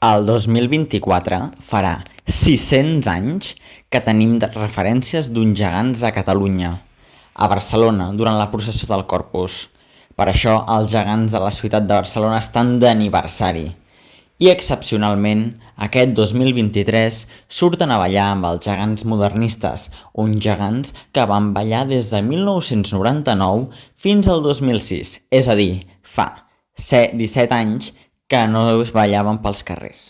El 2024 farà 600 anys que tenim referències d'uns gegants a Catalunya, a Barcelona, durant la processó del Corpus. Per això els gegants de la ciutat de Barcelona estan d'aniversari. I excepcionalment, aquest 2023 surten a ballar amb els gegants modernistes, uns gegants que van ballar des de 1999 fins al 2006, és a dir, fa 17 anys que no es ballaven pels carrers.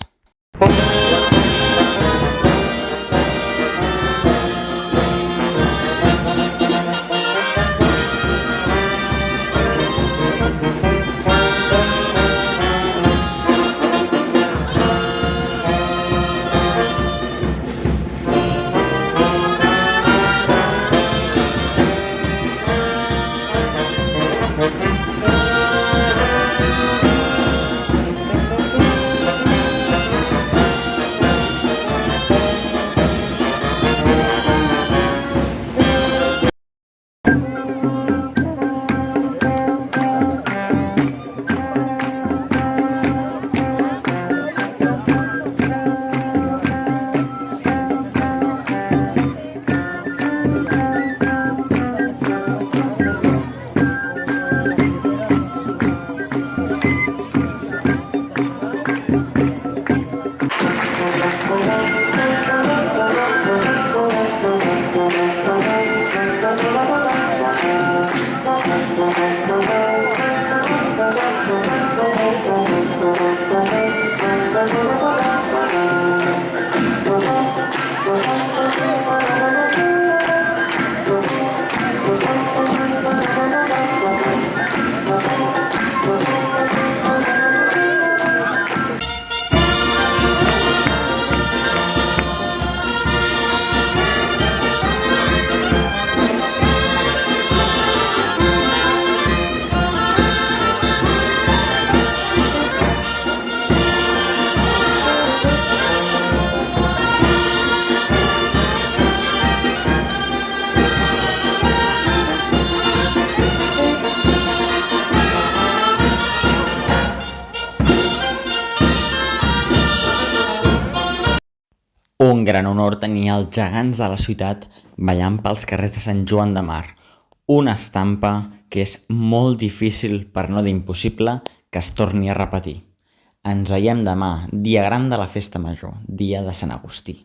Un gran honor tenir els gegants de la ciutat ballant pels carrers de Sant Joan de Mar, una estampa que és molt difícil, per no dir impossible, que es torni a repetir. Ens veiem demà, dia gran de la Festa Major, dia de Sant Agustí.